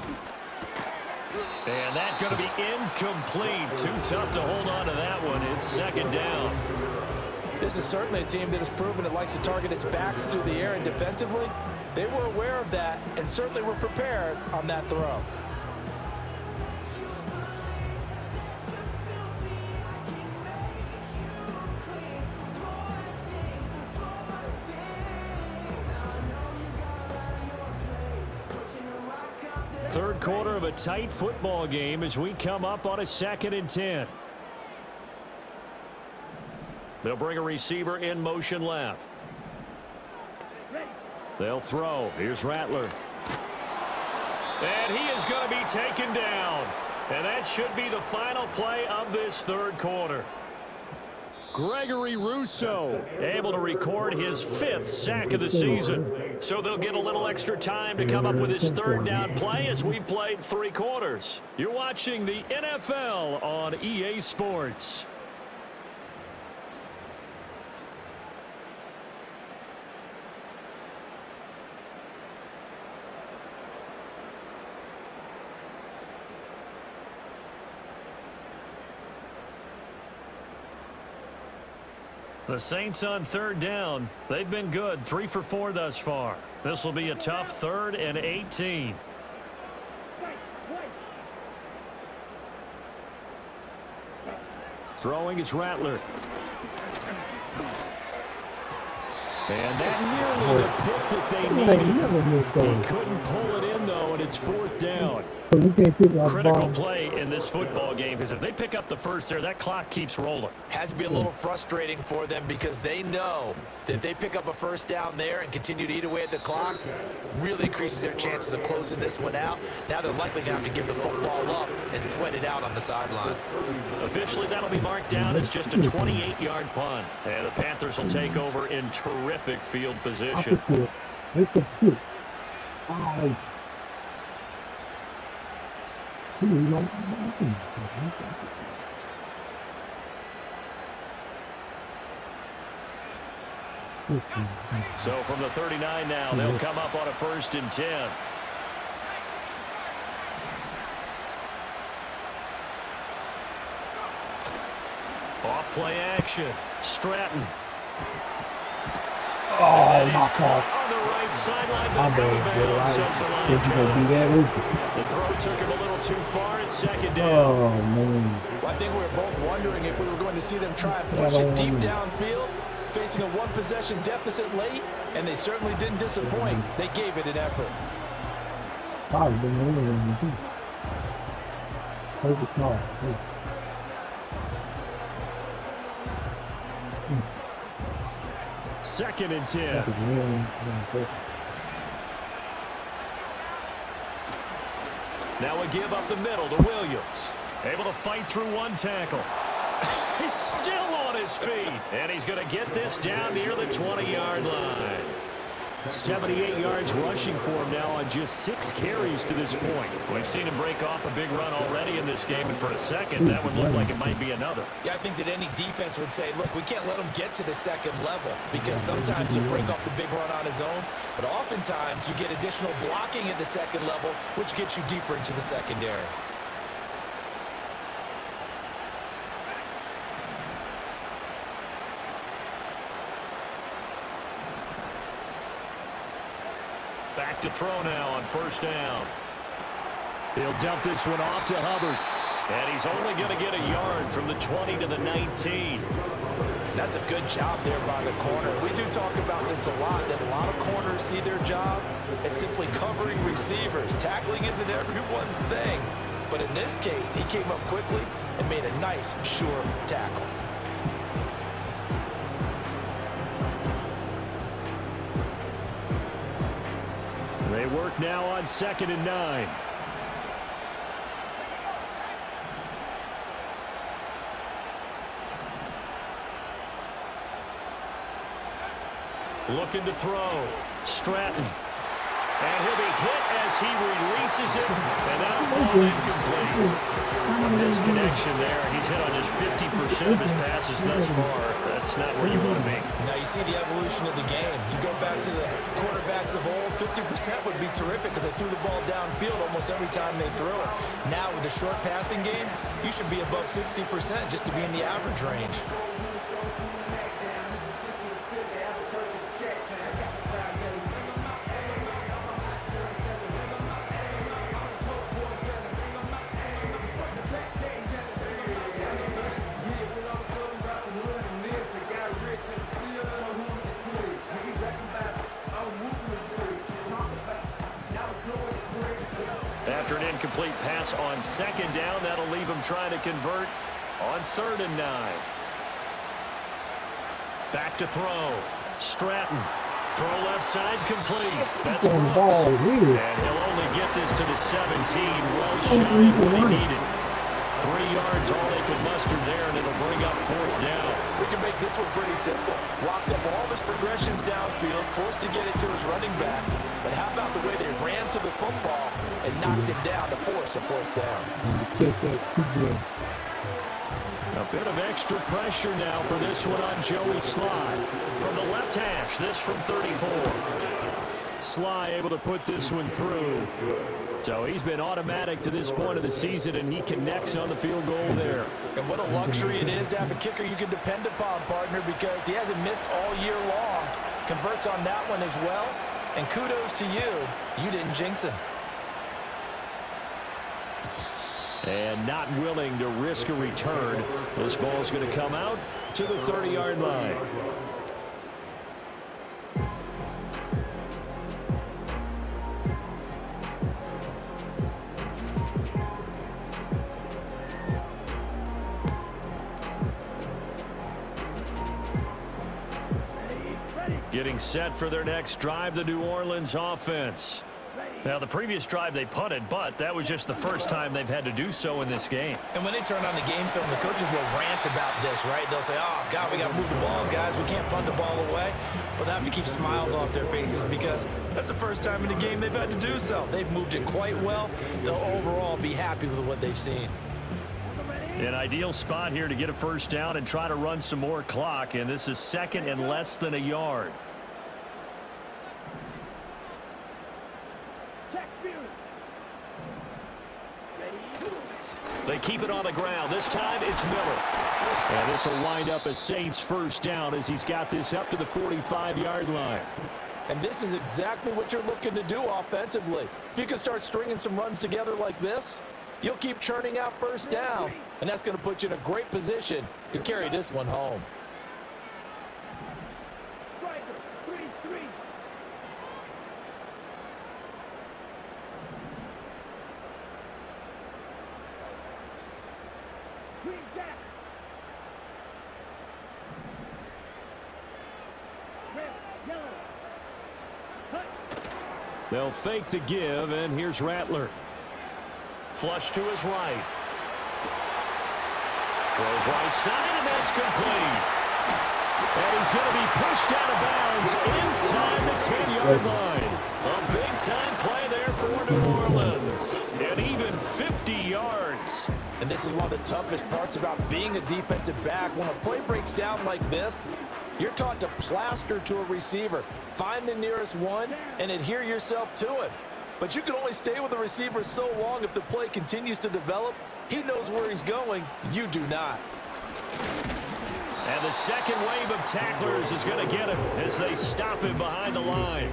And that's going to be incomplete. Too tough to hold on to that one. It's 2nd down. This is certainly a team that has proven it likes to target its backs through the air, and defensively, they were aware of that and certainly were prepared on that throw. Third quarter of a tight football game as we come up on a 2nd and 10. They'll bring a receiver in motion left. They'll throw. Here's Rattler. And he is going to be taken down. And that should be the final play of this third quarter. Gregory Rousseau able to record his 5th sack of the season. So they'll get a little extra time to come up with his 3rd down play as we've played 3 quarters. You're watching the NFL on EA Sports. The Saints on 3rd down. They've been good. 3 for 4 thus far. This will be a tough 3rd and 18. Throwing is Rattler. And that nearly the pick that they needed. He couldn't pull it in, though, and it's 4th down. Critical play in this football game, because if they pick up the first there, that clock keeps rolling. Has to be a little frustrating for them because they know that if they pick up a 1st down there and continue to eat away at the clock, really increases their chances of closing this one out. Now they're likely going to have to give the football up and sweat it out on the sideline. Officially, that'll be marked down as just a 28-yard punt. And the Panthers will take over in terrific field position. So from the 39 now, they'll come up on a 1st and 10. Off play action. Stratton. Oh, my God. On the right sideline. I'm The throw took him a little too far. It's 2nd down. Oh, man. Well, I think we were both wondering if we were going to see them try and push it deep downfield, facing a 1-possession deficit late, and they certainly didn't disappoint. They gave it an effort. Second and 10. Now a give up the middle to Williams. Able to fight through one tackle. He's still on his feet. And he's going to get this down near the 20-yard line. 78 yards rushing for him now on just 6 carries to this point. We've seen him break off a big run already in this game, and for a second, that would look like it might be another. Yeah, I think that any defense would say, look, we can't let him get to the 2nd level, because sometimes he'll break off the big run on his own, but oftentimes you get additional blocking at the 2nd level, which gets you deeper into the secondary. Back to throw now on 1st down. He'll dump this one off to Hubbard. And he's only going to get a yard from the 20 to the 19. That's a good job there by the corner. We do talk about this a lot, that a lot of corners see their job as simply covering receivers. Tackling isn't everyone's thing. But in this case, he came up quickly and made a nice, sure tackle. They work now on 2nd and 9. Looking to throw. Stratton. And he'll be hit as he releases it, and that'll fall incomplete. Misconnection there. He's hit on just 50% of his passes thus far. That's not where you want to be. Now you see the evolution of the game. You go back to the quarterbacks of old, 50% would be terrific because they threw the ball downfield almost every time they threw it. Now with the short passing game, you should be above 60% just to be in the average range. After an incomplete pass on second down, that'll leave him trying to convert on 3rd and 9. Back to throw. Stratton. Throw left side complete. That's Brooks. And he'll only get this to the 17. Well shy of what he needed. 3 yards, all they could muster there, and it'll bring up 4th down. We can make this one pretty simple. Locked up all his progressions downfield, forced to get it to his running back. But how about the way they ran to the football and knocked it down to force a 4th down? A bit of extra pressure now for this one on Joey Sly. From the left hash, this from 34. Sly able to put this one through. So he's been automatic to this point of the season, and he connects on the field goal there. And what a luxury it is to have a kicker you can depend upon, partner, because he hasn't missed all year long. Converts on that one as well. And kudos to you. You didn't jinx him. And not willing to risk a return. This ball's going to come out to the 30-yard line. Getting set for their next drive, the New Orleans offense. Now, the previous drive they punted, but that was just the first time they've had to do so in this game. And when they turn on the game film, the coaches will rant about this, right? They'll say, oh, God, we got to move the ball, guys. We can't punt the ball away. But they have to keep smiles off their faces because that's the first time in the game they've had to do so. They've moved it quite well. They'll overall be happy with what they've seen. An ideal spot here to get a first down and try to run some more clock, and this is 2nd and less than a yard. They keep it on the ground. This time it's Miller. And this will wind up a Saints first down as he's got this up to the 45-yard line. And this is exactly what you're looking to do offensively. If you can start stringing some runs together like this, you'll keep churning out first downs, and that's going to put you in a great position to carry this one home. They'll fake the give, and here's Rattler. Flush to his right. Throws right side, and that's complete. And he's going to be pushed out of bounds inside the 10-yard line. A big-time play there for New Orleans. And even 50 yards. And this is one of the toughest parts about being a defensive back. When a play breaks down like this, you're taught to plaster to a receiver. Find the nearest one and adhere yourself to it. But you can only stay with the receiver so long if the play continues to develop. He knows where he's going. You do not. And the second wave of tacklers is going to get him as they stop him behind the line.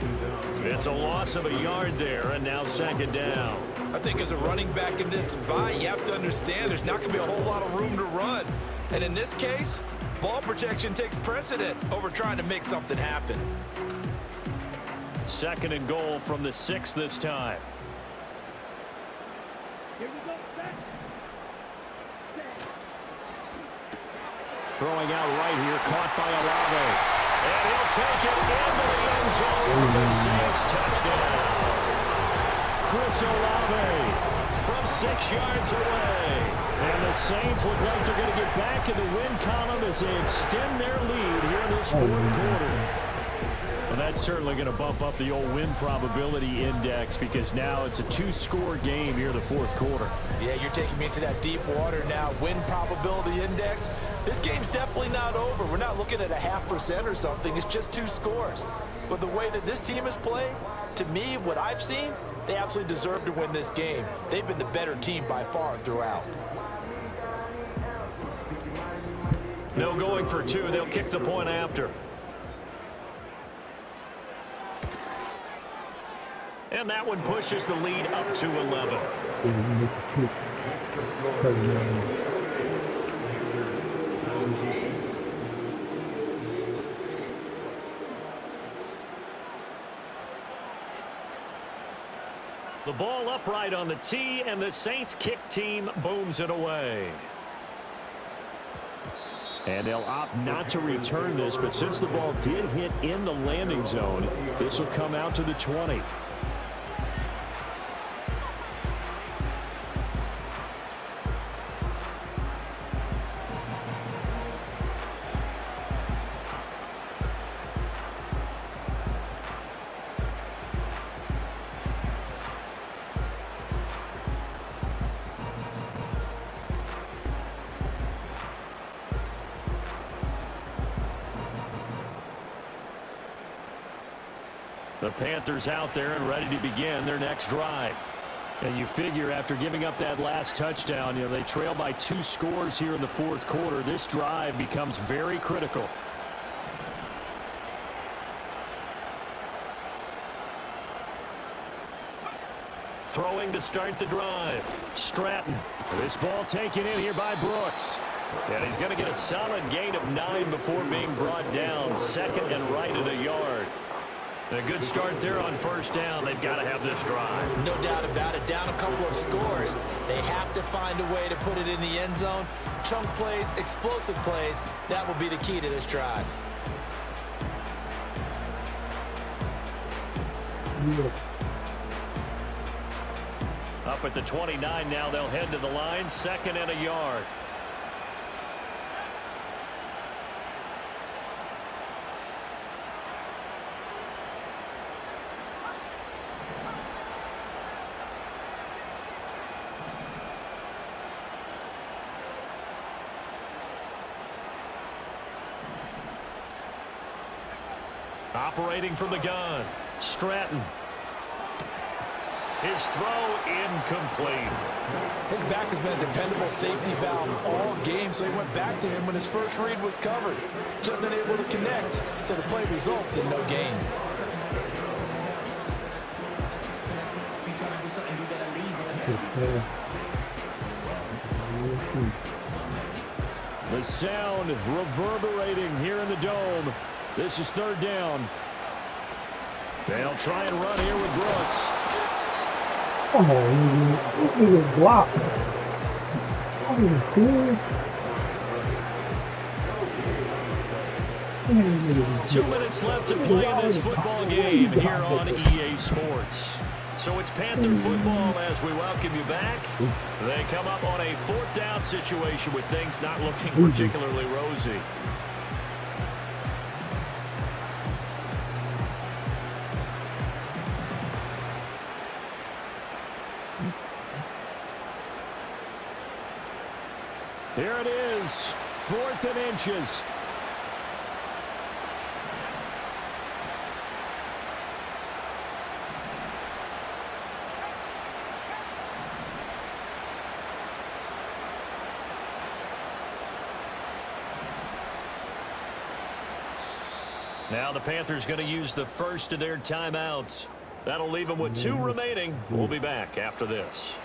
It's a loss of a yard there, and now 2nd down. I think as a running back in this spot, you have to understand there's not going to be a whole lot of room to run. And in this case, ball protection takes precedent over trying to make something happen. 2nd and goal from the 6 this time. Throwing out right here, caught by Olave. And he'll take it into the end zone for the Saints touchdown. Chris Olave from 6 yards away. And the Saints look like they're going to get back in the win column as they extend their lead here in this 4th quarter. And that's certainly going to bump up the old win probability index because now it's a 2-score game here in the fourth quarter. Yeah, you're taking me into that deep water now. Win probability index. This game's definitely not over. We're not looking at a 0.5% or something. It's just 2 scores. But the way that this team has played, to me, what I've seen, they absolutely deserve to win this game. They've been the better team by far throughout. No going for 2. They'll kick the point after. And that one pushes the lead up to 11. The ball upright on the tee, and the Saints kick team booms it away. And they'll opt not to return this, but since the ball did hit in the landing zone, this will come out to the 20. The Panthers out there and ready to begin their next drive. And you figure after giving up that last touchdown, they trail by 2 scores here in the fourth quarter. This drive becomes very critical. Throwing to start the drive. Stratton. This ball taken in here by Brooks. And he's going to get a solid gain of 9 before being brought down. Second and right at a yard. A good start there on first down. They've got to have this drive. No doubt about it. Down a couple of scores. They have to find a way to put it in the end zone. Chunk plays, explosive plays. That will be the key to this drive. Up at the 29 now. They'll head to the line. Second and a yard. Operating from the gun, Stratton. His throw incomplete. His back has been a dependable safety valve all game, so he went back to him when his first read was covered. Just unable to connect, so the play results in no gain. The sound reverberating here in the dome. This is third down. They'll try and run here with Brooks. Come on, this is blocked. Are you serious? 2 minutes left to play in this football game here on EA Sports. So it's Panther football as we welcome you back. They come up on a fourth down situation with things not looking particularly rosy. Here it is, 4th and inches. Now the Panthers going to use the first of their timeouts. That'll leave them with 2 remaining. We'll be back after this.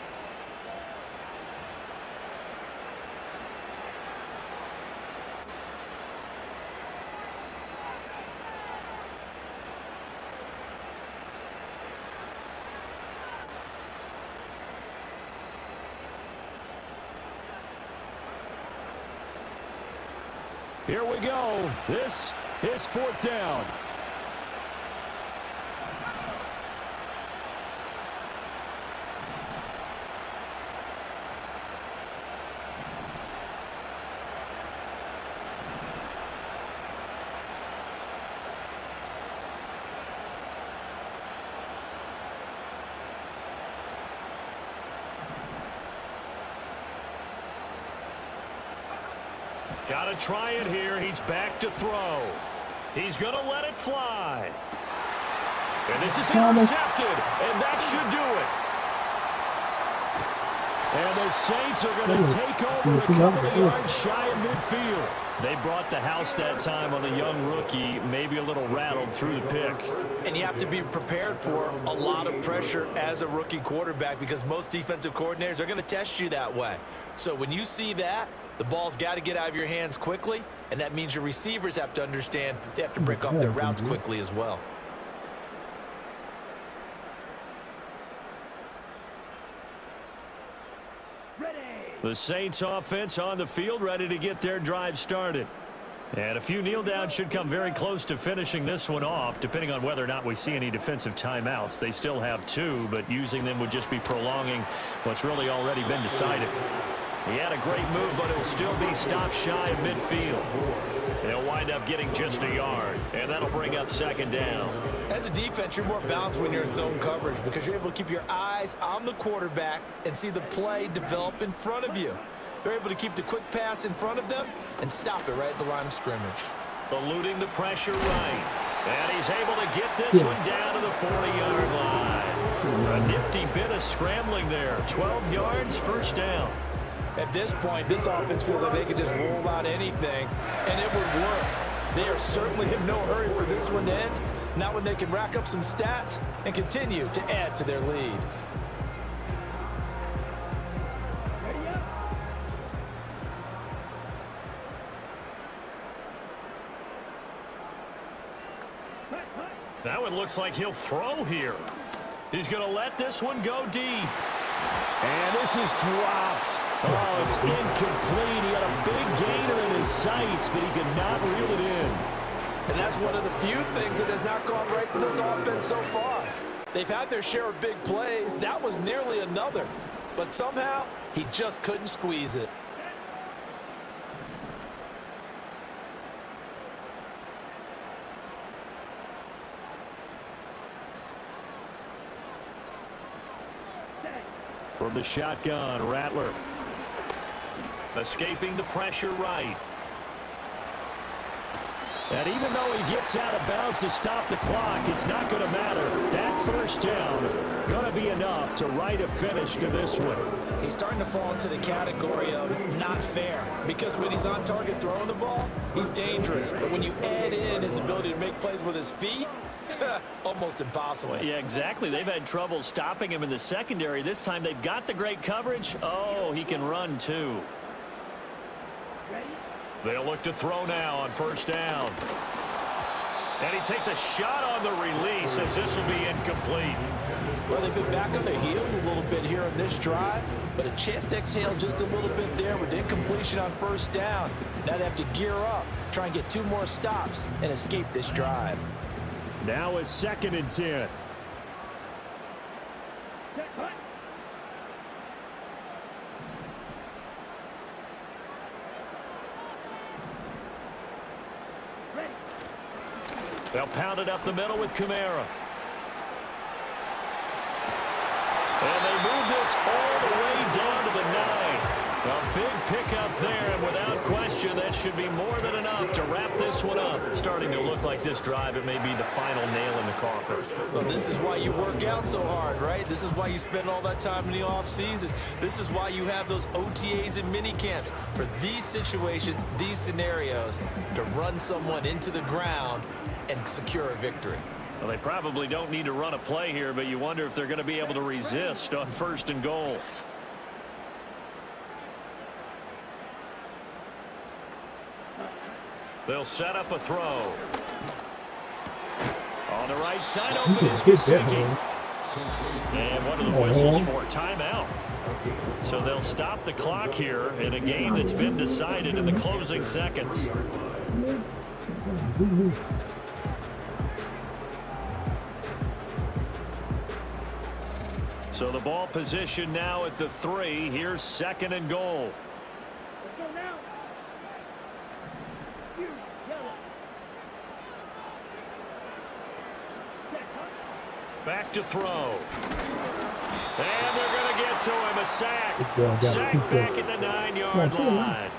Here we go. This is 4th down. Got to try it here. He's back to throw. He's going to let it fly. And this is intercepted, and that should do it. And the Saints are going to take over a couple of yards shy of midfield. They brought the house that time on the young rookie, maybe a little rattled through the pick. And you have to be prepared for a lot of pressure as a rookie quarterback because most defensive coordinators are going to test you that way. So when you see that, the ball's got to get out of your hands quickly, and that means your receivers have to understand they have to break off their routes quickly as well. The Saints offense on the field, ready to get their drive started. And a few kneel downs should come very close to finishing this one off, depending on whether or not we see any defensive timeouts. They still have 2, but using them would just be prolonging what's really already been decided. He had a great move, but it'll still be stopped shy of midfield. They'll wind up getting just a yard, and that'll bring up second down. As a defense, you're more balanced when you're in zone coverage because you're able to keep your eyes on the quarterback and see the play develop in front of you. They're able to keep the quick pass in front of them and stop it right at the line of scrimmage. Eluding the pressure right. And he's able to get this one down to the 40-yard line. A nifty bit of scrambling there. 12 yards, first down. At this point, this offense feels like they could just roll out anything, and it would work. They are certainly in no hurry for this one to end, not when they can rack up some stats and continue to add to their lead. Now it looks like he'll throw here. He's going to let this one go deep. And this is dropped. Oh, it's incomplete. He had a big gainer in his sights, but he could not reel it in. And that's one of the few things that has not gone right for this offense so far. They've had their share of big plays. That was nearly another. But somehow, he just couldn't squeeze it. From the shotgun, Rattler. Escaping the pressure right. And even though he gets out of bounds to stop the clock, it's not going to matter. That first down going to be enough to write a finish to this one. He's starting to fall into the category of not fair because when he's on target throwing the ball, he's dangerous. But when you add in his ability to make plays with his feet, almost impossible. Yeah, exactly. They've had trouble stopping him in the secondary. This time they've got the great coverage. Oh, he can run too. They'll look to throw now on first down. And he takes a shot on the release as this will be incomplete. Well, they've been back on their heels a little bit here on this drive, but a chance to exhale just a little bit there with incompletion on first down. Now they have to gear up, try and get 2 more stops and escape this drive. Now is 2nd and 10. They'll pound it up the middle with Kamara. And they move this all the way down to the 9. A big pickup there, and without question, that should be more than enough to wrap this one up. Starting to look like this drive, it may be the final nail in the coffin. Well, this is why you work out so hard, right? This is why you spend all that time in the offseason. This is why you have those OTAs and mini camps for these situations, these scenarios, to run someone into the ground and secure a victory. Well, they probably don't need to run a play here, but you wonder if they're going to be able to resist on 1st and goal. They'll set up a throw. On the right side, open is Gesicki. And one of the whistles for a timeout. So they'll stop the clock here in a game that's been decided in the closing seconds. So the ball position now at the 3. Here's 2nd and goal. Let's go now. You, yellow. Back to throw. And they're going to get to him. A sack. Sack back at the 9-yard line.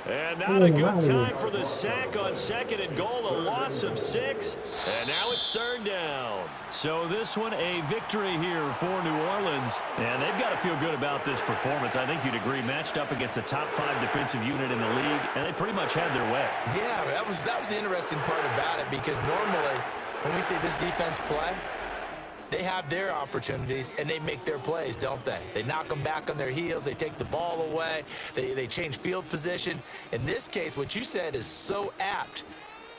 And not a good time for the sack on 2nd and goal, a loss of 6. And now it's 3rd down. So this one a victory here for New Orleans. And they've got to feel good about this performance. I think you'd agree, matched up against a top 5 defensive unit in the league, and they pretty much had their way. Yeah, that was the interesting part about it, because normally when we see this defense play, they have their opportunities, and they make their plays, don't they? They knock them back on their heels. They take the ball away. They change field position. In this case, what you said is so apt.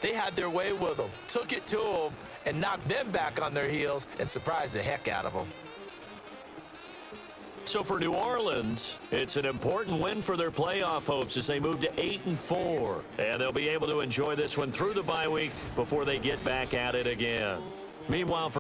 They had their way with them, took it to them, and knocked them back on their heels and surprised the heck out of them. So for New Orleans, it's an important win for their playoff hopes as they move to 8-4. And they'll be able to enjoy this one through the bye week before they get back at it again. Meanwhile,